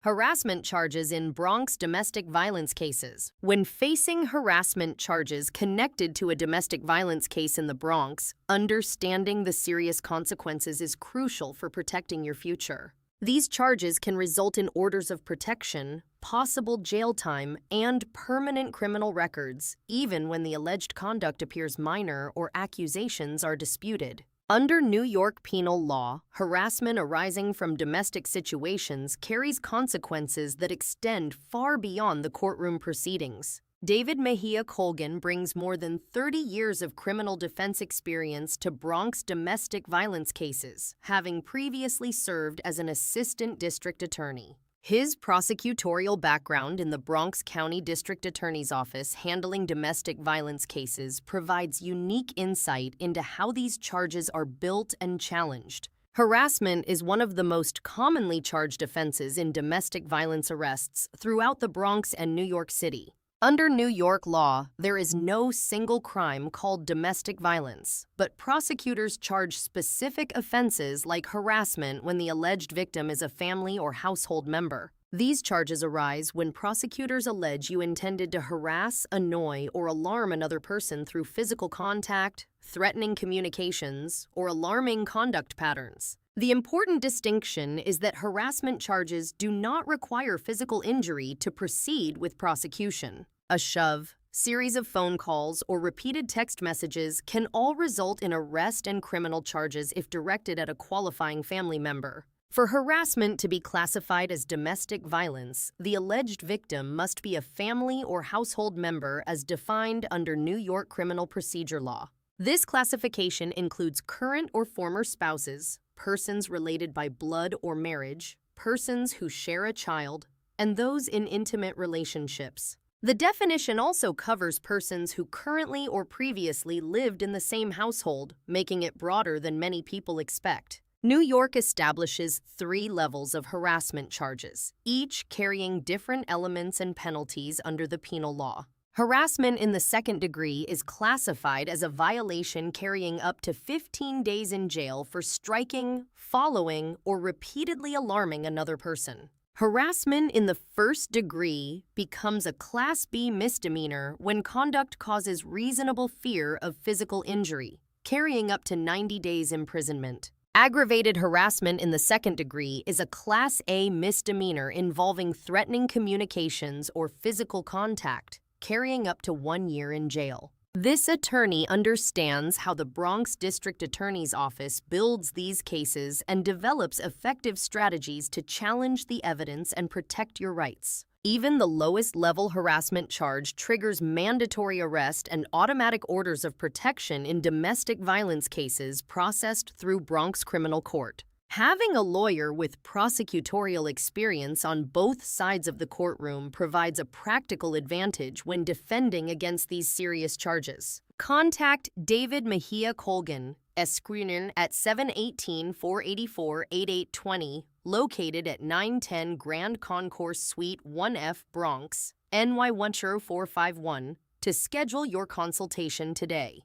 Harassment charges in Bronx domestic violence cases. When facing harassment charges connected to a domestic violence case in the Bronx, understanding the serious consequences is crucial for protecting your future. These charges can result in orders of protection, possible jail time, and permanent criminal records, even when the alleged conduct appears minor or accusations are disputed. Under New York Penal Law, harassment arising from domestic situations carries consequences that extend far beyond the courtroom proceedings. David Mejia Colgan brings more than 30 years of criminal defense experience to Bronx domestic violence cases, having previously served as an assistant district attorney. His prosecutorial background in the Bronx County District Attorney's Office handling domestic violence cases provides unique insight into how these charges are built and challenged. Harassment is one of the most commonly charged offenses in domestic violence arrests throughout the Bronx and New York City. Under New York law, there is no single crime called domestic violence, but prosecutors charge specific offenses like harassment when the alleged victim is a family or household member. These charges arise when prosecutors allege you intended to harass, annoy, or alarm another person through physical contact, threatening communications, or alarming conduct patterns. The important distinction is that harassment charges do not require physical injury to proceed with prosecution. A shove, series of phone calls, or repeated text messages can all result in arrest and criminal charges if directed at a qualifying family member. For harassment to be classified as domestic violence, the alleged victim must be a family or household member as defined under New York criminal procedure law. This classification includes current or former spouses, persons related by blood or marriage, persons who share a child, and those in intimate relationships. The definition also covers persons who currently or previously lived in the same household, making it broader than many people expect. New York establishes 3 levels of harassment charges, each carrying different elements and penalties under the penal law. Harassment in the second degree is classified as a violation carrying up to 15 days in jail for striking, following, or repeatedly alarming another person. Harassment in the first degree becomes a Class B misdemeanor when conduct causes reasonable fear of physical injury, carrying up to 90 days imprisonment. Aggravated harassment in the second degree is a Class A misdemeanor involving threatening communications or physical contact, carrying up to 1 year in jail. This attorney understands how the Bronx District Attorney's Office builds these cases and develops effective strategies to challenge the evidence and protect your rights. Even the lowest level harassment charge triggers mandatory arrest and automatic orders of protection in domestic violence cases processed through Bronx Criminal Court. Having a lawyer with prosecutorial experience on both sides of the courtroom provides a practical advantage when defending against these serious charges. Contact David Mejia Colgan, Esquinin at 718-484-8820, located at 910 Grand Concourse Suite 1F, Bronx, NY 10451, to schedule your consultation today.